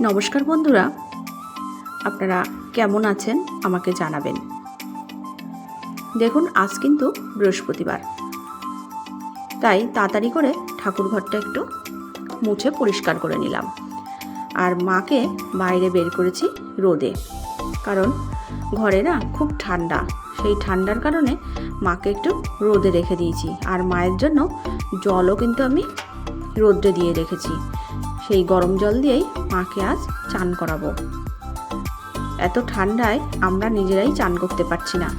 নমস্কার বন্ধুরা, আপনারা কেমন আছেন আমাকে জানাবেন। দেখুন, আজ কিন্তু বৃহস্পতিবার, তাই তাড়াতাড়ি করে ঠাকুরঘরটা একটু মুছে পরিষ্কার করে নিলাম। আর মাকে বাইরে বের করেছি রোদে, কারণ ঘরে না খুব ঠান্ডা। সেই ঠান্ডার কারণে মাকে একটু রোদে রেখে দিয়েছি। আর মায়ের জন্য জলও কিন্তু আমি রোদে দিয়ে রেখেছি। সেই গরম জল দিয়েই মাকে আজ চান করাবো। এত ঠান্ডায় আমরা নিজেরাই চান করতে পারছি না,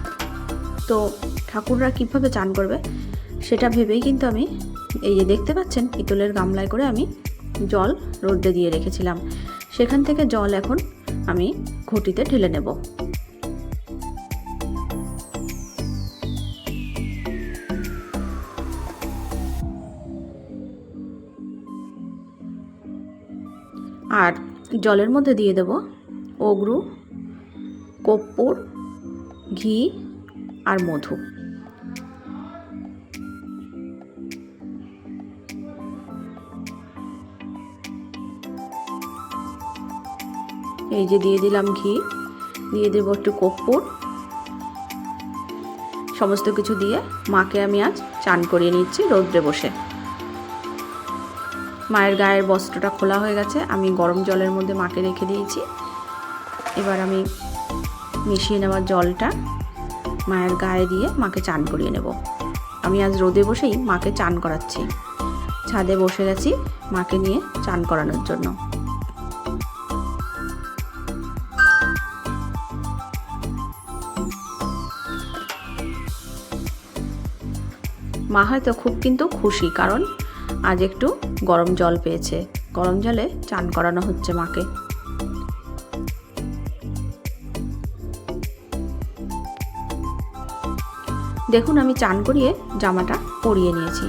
তো ঠাকুররা কীভাবে চান করবে সেটা ভেবেই কিন্তু আমি এই যে দেখতে পাচ্ছেন পিতলের গামলায় করে আমি জল রোদে দিয়ে রেখেছিলাম। সেখান থেকে জল এখন আমি ঘটিতে ঢেলে নেব। আর জলের মধ্যে দিয়ে দেব অগরু, কর্পূর, ঘি আর মধু। এই যে দিয়ে দিলাম ঘি, দিয়ে দেব একটু কর্পূর। সমস্ত কিছু দিয়ে মাকে আমি আজ চান করিয়ে নিচ্ছি রৌদ্রে বসে। মায়ের গায়ের বস্ত্রটা খোলা হয়ে গেছে, আমি গরম জলের মধ্যে মাকে রেখে দিয়েছি। এবার আমি মিশিয়ে নেওয়া জলটা মায়ের গায়ে দিয়ে মাকে চান করিয়ে নেব। আমি আজ রোদে বসেই মাকে চান করাচ্ছি। ছাদে বসে গেছি মাকে নিয়ে চান করানোর জন্য। মা হয়তো খুব কিন্তু খুশি, কারণ আজ একটু গরম জল পেয়েছে। গরম জলে চান করানো হচ্ছে মাকে। দেখুন, আমি চান করিয়ে জামাটা পরিয়ে নিয়েছি।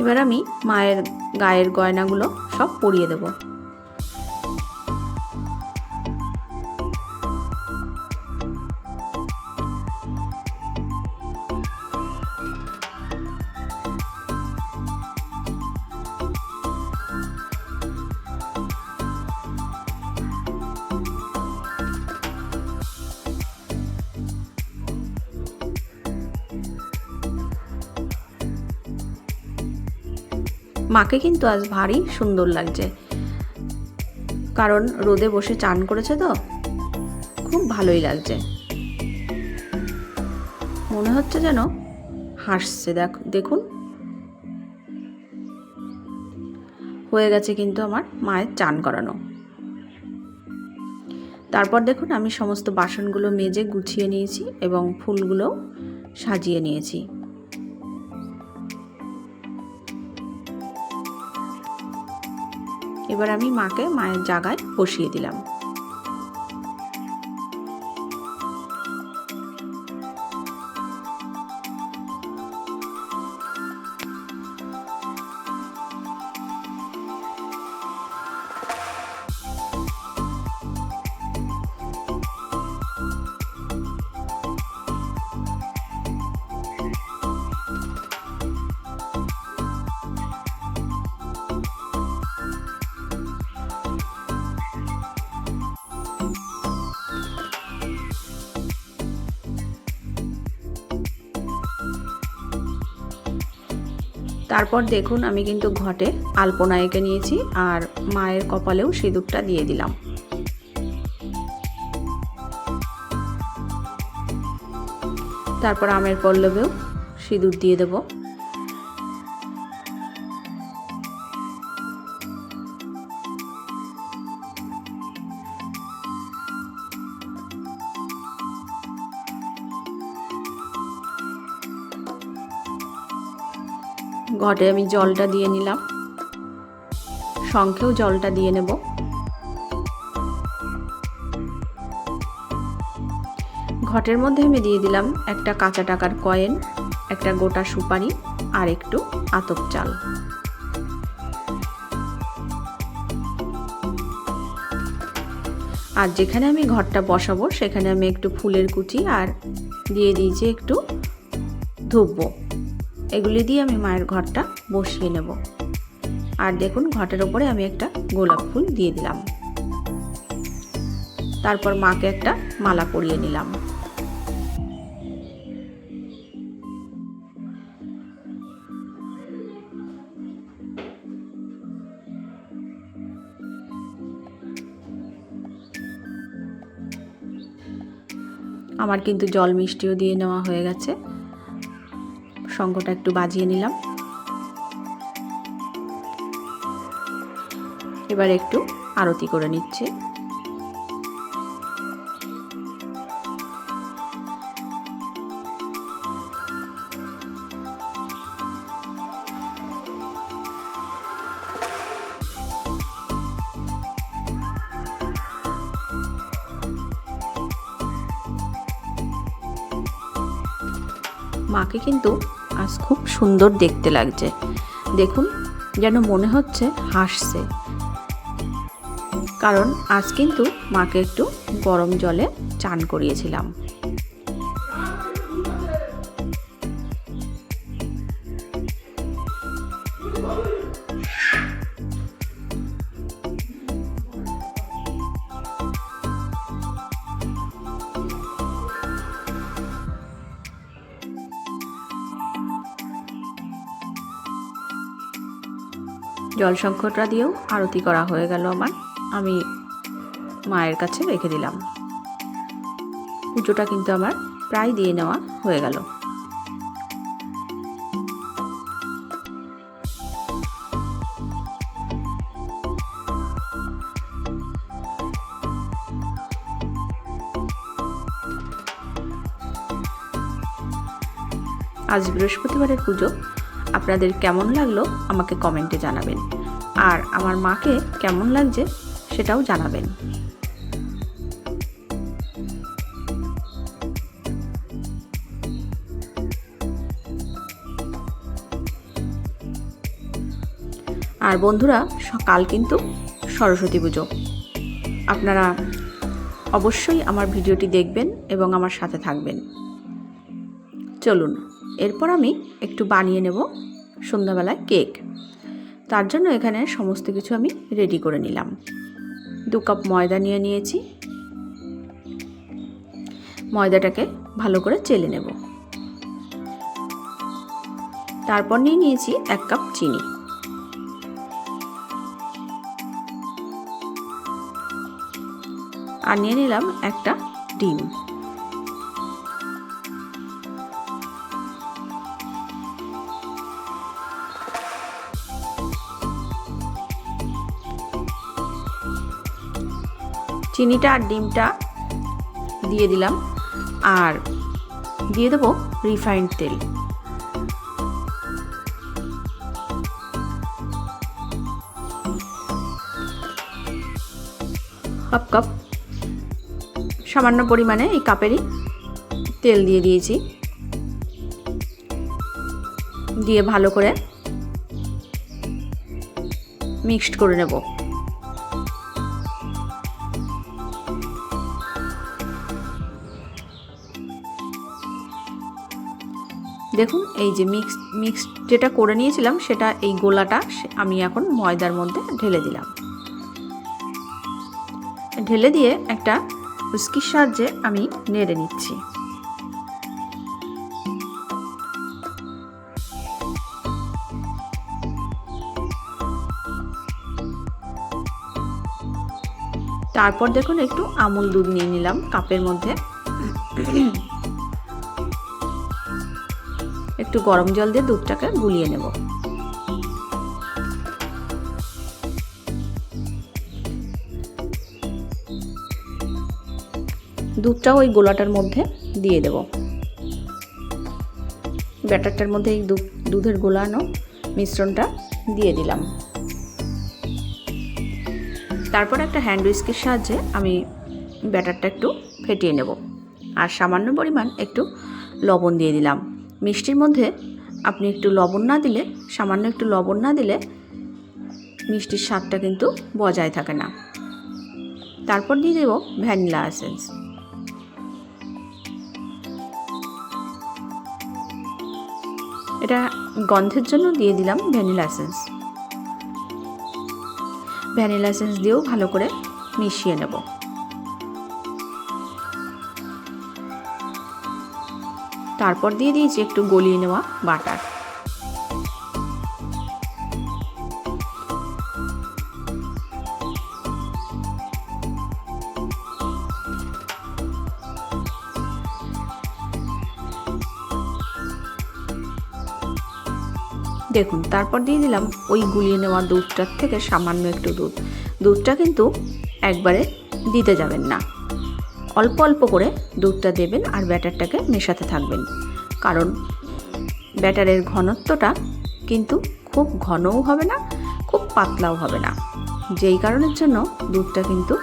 এবার আমি মায়ের গায়ের গয়নাগুলো সব পরিয়ে দেব। মাকে কিন্তু আজ ভারী সুন্দর লাগছে, কারণ রোদে বসে চান করেছে তো খুব ভালোই লাগছে। মনে হচ্ছে যেন হাসছে। দেখুন, হয়ে গেছে কিন্তু আমার মায়ের চান করানো। তারপর দেখুন, আমি সমস্ত বাসনগুলো মেজে গুছিয়ে নিয়েছি এবং ফুলগুলো সাজিয়ে নিয়েছি। এবার আমি মাকে মায়ের জায়গায় বসিয়ে দিলাম। তারপর দেখুন, আমি কিন্তু ঘটে আলপনা এঁকে নিয়েছি আর মায়ের কপালেও সিঁদুরটা দিয়ে দিলাম। তারপর আমের পল্লবেও সিঁদুর দিয়ে দেব। ঘটে আমি জলটা দিয়ে নিলাম, শঙ্খেও জলটা দিয়ে নেব। ঘটের মধ্যে আমি দিয়ে দিলাম একটা কাঁচা টাকার কয়েন, একটা গোটা সুপারি আর একটু আতপ চাল। আর যেখানে আমি ঘরটা বসাবো সেখানে আমি একটু ফুলের কুচি আর দিয়ে দিয়েছি একটু ধূপ। এগুলি দিয়ে আমি মায়ের ঘরটা বসিয়ে নেব। আর দেখুন ঘটের ওপরে আমি একটা গোলাপ ফুল দিয়ে দিলাম। তারপর মাকে একটা মালা পরিয়ে নিলাম। আমার কিন্তু জল মিষ্টিও দিয়ে নেওয়া হয়ে গেছে। শঙ্খটা একটু বাজিয়ে নিলাম। এবার একটু আরতি করে নিচ্ছি। মাকে কিন্তু আজ খুব সুন্দর দেখতে লাগছে। দেখুন যেন মনে হচ্ছে হাসছে, কারণ আজ কিন্তু মাকে একটু গরম জলে চান করিয়েছিলাম। জল শঙ্খটা দিয়েও আরতি করা হয়ে গেল আমার। আমি মায়ের কাছে রেখে দিলাম। পুজোটা কিন্তু আমার প্রায় দিয়ে নেওয়া হয়ে গেল। আজ বৃহস্পতিবারের পুজো আপনাদের কেমন লাগলো আমাকে কমেন্টে জানাবেন, আর আমার মাকে কেমন লাগছে সেটাও জানাবেন। আর বন্ধুরা, কাল কিন্তু সরস্বতী পুজো। আপনারা অবশ্যই আমার ভিডিওটি দেখবেন এবং আমার সাথে থাকবেন। চলুন এরপর আমি একটু বানিয়ে নেব সন্ধ্যাবেলায় কেক। তার জন্য এখানে সমস্ত কিছু আমি রেডি করে নিলাম। 2 কাপ ময়দা নিয়ে নিয়েছি। ময়দাটাকে ভালো করে চেলে নেব। তারপর নিয়ে নিয়েছি 1 কাপ চিনি। আর নিয়ে নিলাম একটা ডিম। চিনিটা আর ডিমটা দিয়ে দিলাম, আর দিয়ে দেবো রিফাইন্ড তেল। হাফ কাপ সামান্য পরিমাণে এই কাপেরই তেল দিয়ে দিয়েছি। দিয়ে ভালো করে মিক্সড করে নেব। দেখুন এই যে মিক্স যেটা করে নিয়েছিলাম সেটা, এই গোলাটা আমি এখন ময়দার মধ্যে ঢেলে দিলাম। ঢেলে দিয়ে একটা হুইস্কির সাহায্যে আমি নেড়ে নিচ্ছি। তারপর দেখুন একটু আমুল দুধ নিয়ে নিলাম কাপের মধ্যে। একটু গরম জল দিয়ে দুধটাকে গুলিয়ে নেব। দুধটাও ওই গোলাটার মধ্যে দিয়ে দেব। ব্যাটারটার মধ্যে এই দুধের গোলানো মিশ্রণটা দিয়ে দিলাম। তারপর একটা হ্যান্ড হুইস্কের সাহায্যে আমি ব্যাটারটা একটু ফেটিয়ে নেব। আর সামান্য পরিমাণ একটু লবণ দিয়ে দিলাম। মিষ্টির মধ্যে আপনি একটু লবণ না দিলে, সামান্য একটু লবণ না দিলে মিষ্টির স্বাদটা কিন্তু বজায় থাকে না। তারপর দিয়ে দেব ভ্যানিলা এসেন্স। এটা গন্ধের জন্য দিয়ে দিলাম ভ্যানিলা এসেন্স। ভ্যানিলা এসেন্স দিয়েও ভালো করে মিশিয়ে নেব। তারপর দিয়ে দিয়েছি একটু গলিয়ে নেওয়া বাটার। দেখুন, তারপর দিয়ে দিলাম ওই গুলিয়ে নেওয়া দুধটার থেকে সামান্য একটু দুধ। দুধটা কিন্তু একবারে দিতে যাবেন না, অল্প অল্প করে দুধটা দেবেন আর ব্যাটারটাকে মেশাতে থাকবেন, কারণ ব্যাটারের ঘনত্বটা কিন্তু খুব ঘনও হবে না, খুব পাতলাও হবে না। যেই কারণের জন্য দুধটা কিন্তু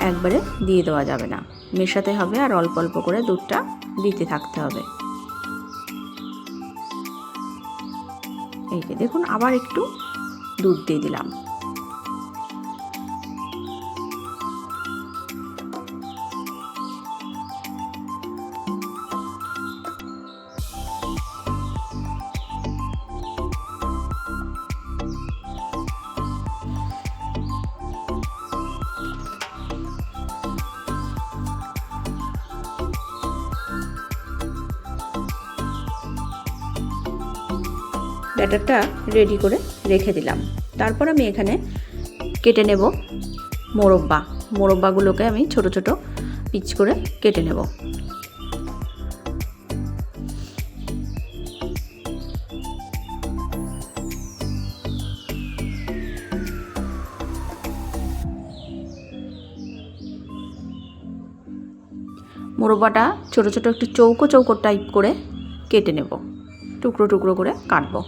একবারে দিয়ে দেওয়া যাবে না, মেশাতে হবে আর অল্প অল্প করে দুধটা দিতে থাকতে হবে। এই যে দেখুন, আবার একটু দুধ দিয়ে দিলাম। ব্যাটারটা রেডি করে রেখে দিলাম। তারপর আমি এখানে কেটে নেব মোরব্বা। মোরব্বাগুলোকে আমি ছোট ছোট পিচ করে কেটে নেব। মোরব্বাটা ছোট ছোট একটু চৌকো চৌকো টাইপ করে কেটে নেব, টুকরো টুকরো করে কাটবো।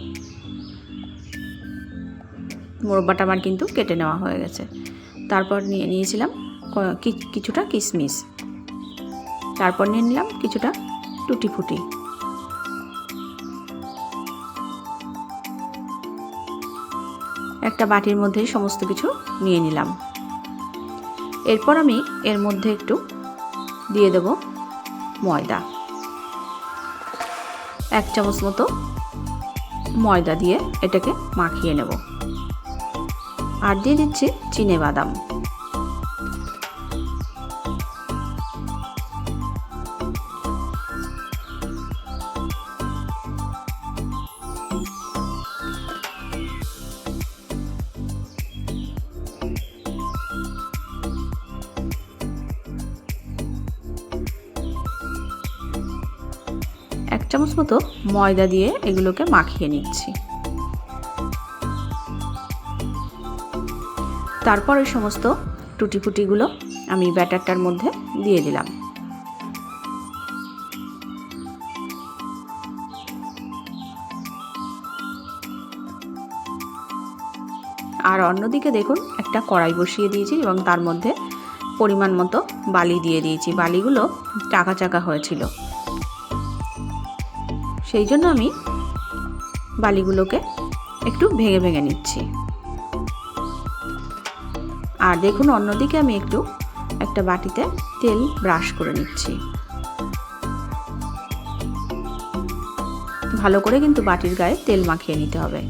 মোরব্বাটা আমার কিন্তু কেটে নেওয়া হয়ে গেছে। তারপর নিয়েছিলাম কিছুটা কিশমিশ, তারপর নিয়ে নিলাম কিছুটা টুটি ফুটি, একটা বাটির মধ্যে সমস্ত কিছু নিয়ে নিলাম। এরপর আমি এর মধ্যে একটু দিয়ে দেব ময়দা, 1 চামচ মতো ময়দা দিয়ে এটাকে মাখিয়ে নেব। আর দিয়ে দিচ্ছি চিনেবাদাম। এক চামচ মতো ময়দা দিয়ে এগুলোকে মাখিয়ে নিচ্ছি। তারপর এই সমস্ত টুটি ফুটিগুলো আমি ব্যাটারটার মধ্যে দিয়ে দিলাম। আর অন্যদিকে দেখুন, একটা কড়াই বসিয়ে দিয়েছি এবং তার মধ্যে পরিমাণ মতো বালি দিয়ে দিয়েছি। বালিগুলো চাকা চাকা হয়েছিল, সেই জন্য আমি বালিগুলোকে একটু ভেঙে ভেঙে নিচ্ছি। আর দেখুন, অন্যদিকে আমি একটা বাটিতে তেল ব্রাশ করে নিচ্ছি। ভালো করে কিন্তু বাটির গায়ে তেল মাখিয়ে নিতে হবে।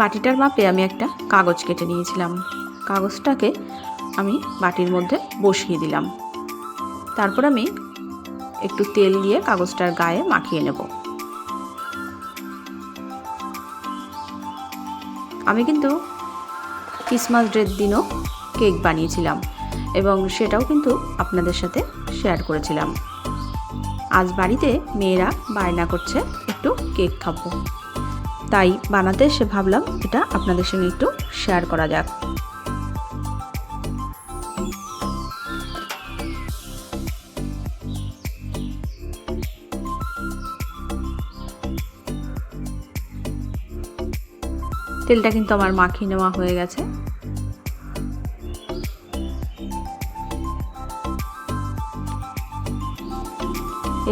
বাটিটার মাপে আমি একটা কাগজ কেটে নিয়েছিলাম। কাগজটাকে আমি বাটির মধ্যে বসিয়ে দিলাম। তারপর আমি একটু তেল দিয়ে কাগজটার গায়ে মাখিয়ে নেব। আমি কিন্তু ক্রিসমাস ডের দিনও কেক বানিয়েছিলাম এবং সেটাও কিন্তু আপনাদের সাথে শেয়ার করেছিলাম। আজ বাড়িতে মেয়েরা বায়না করছে একটু কেক খাবো, তাই বানাতে এসে ভাবলাম এটা আপনাদের সঙ্গে একটু শেয়ার করা যাক। তেলটা কিন্তু আমার মাখিয়ে নেওয়া হয়ে গেছে।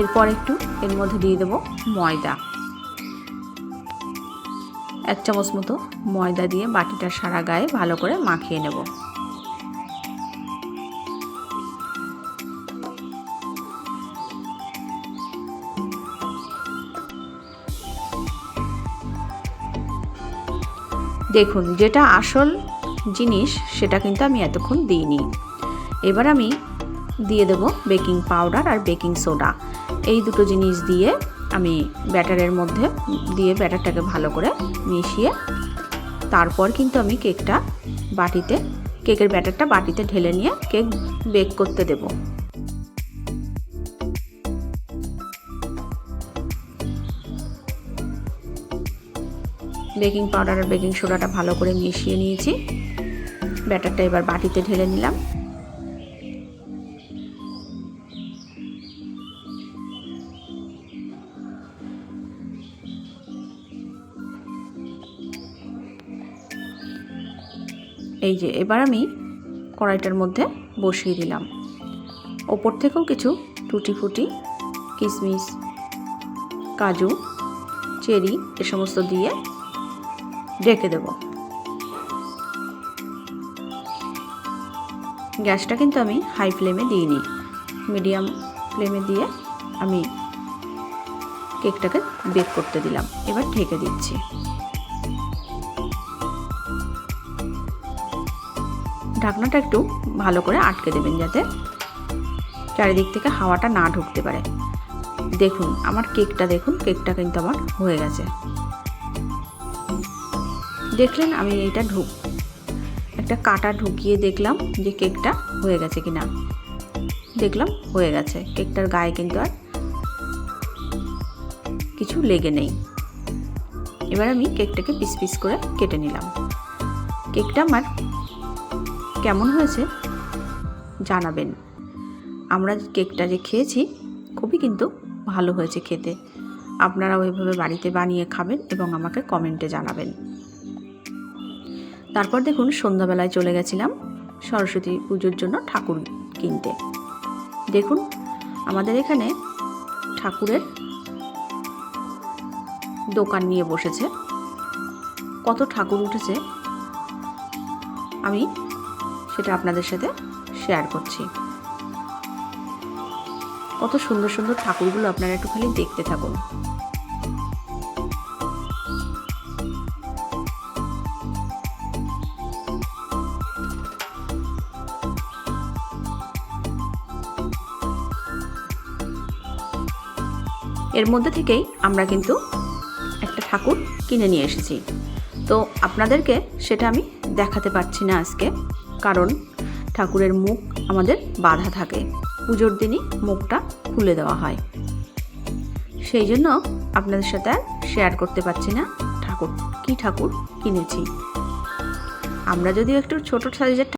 এরপর একটু এর মধ্যে দিয়ে দেব ময়দা। 1 চামচ মতো ময়দা দিয়ে বাটিটার সারা গায়ে ভালো করে মাখিয়ে নেব। দেখুন, যেটা আসল জিনিস সেটা কিন্তু আমি এতক্ষণ দিইনি। এবার আমি দিয়ে দেব বেকিং পাউডার আর বেকিং সোডা। এই দুটো জিনিস দিয়ে আমি ব্যাটারের মধ্যে দিয়ে ব্যাটারটাকে ভালো করে মিশিয়ে তারপর কিন্তু আমি কেকের ব্যাটারটা বাটিতে ঢেলে নিয়ে কেক বেক করতে দেব। বেকিং পাউডার আর বেকিং সোডাটা ভালো করে মিশিয়ে নিয়েছি। ব্যাটারটা এবার বাটিতে ঢেলে নিলাম। এই যে এবার আমি কড়াইটার মধ্যে বসিয়ে দিলাম। ওপর থেকেও কিছু টুটি ফুটি, কিশমিশ, কাজু, চেরি এ সমস্ত দিয়ে ঢেকে দেব। গ্যাসটা কিন্তু আমি হাই ফ্লেমে দিইনি, মিডিয়াম ফ্লেমে দিয়ে আমি কেকটাকে বেক করতে দিলাম। এবার ঢেকে দিচ্ছি। ঢাকনাটা একটু ভালো করে আটকে দেবেন যাতে চারিদিক থেকে হাওয়াটা না ঢুকতে পারে। দেখুন আমার কেকটা কিন্তু আমার হয়ে গেছে। দেখলেন আমি এটা একটা কাঁটা ঢুকিয়ে দেখলাম যে কেকটা হয়ে গেছে কিনা। দেখলাম হয়ে গেছে। কেকটার গায়ে কিন্তু আর কিছু লেগে নেই। এবার আমি কেকটাকে পিস পিস করে কেটে নিলাম। কেকটা আমার কেমন হয়েছে জানাবেন। আমরা কেকটা যে খেয়েছি খুবই কিন্তু ভালো হয়েছে খেতে। আপনারা ওইভাবে বাড়িতে বানিয়ে খাবেন এবং আমাকে কমেন্টে জানাবেন। তারপর দেখুন সন্ধ্যাবেলায় চলে গেছিলাম সরস্বতী পুজোর জন্য ঠাকুর কিনতে। দেখুন আমাদের এখানে ঠাকুরের দোকান নিয়ে বসেছে। কত ঠাকুর উঠেছে আমি সেটা আপনাদের সাথে শেয়ার করছি। কত সুন্দর সুন্দর ঠাকুরগুলো আপনারা একটু খালি দেখতে থাকুন। এর মধ্যে থেকেই আমরা কিন্তু একটা ঠাকুর কিনে নিয়ে এসেছি। তো আপনাদেরকে সেটা আমি দেখাতে পারছি না আজকে, কারণ ঠাকুরের মুখ আমাদের বাঁধা থাকে। পুজোর দিনই মুখটা খুলে দেওয়া হয়, সেই জন্য আপনাদের সাথে আর শেয়ার করতে পারছি না ঠাকুর কিনেছি। আমরা যদিও একটু ছোট সাইজের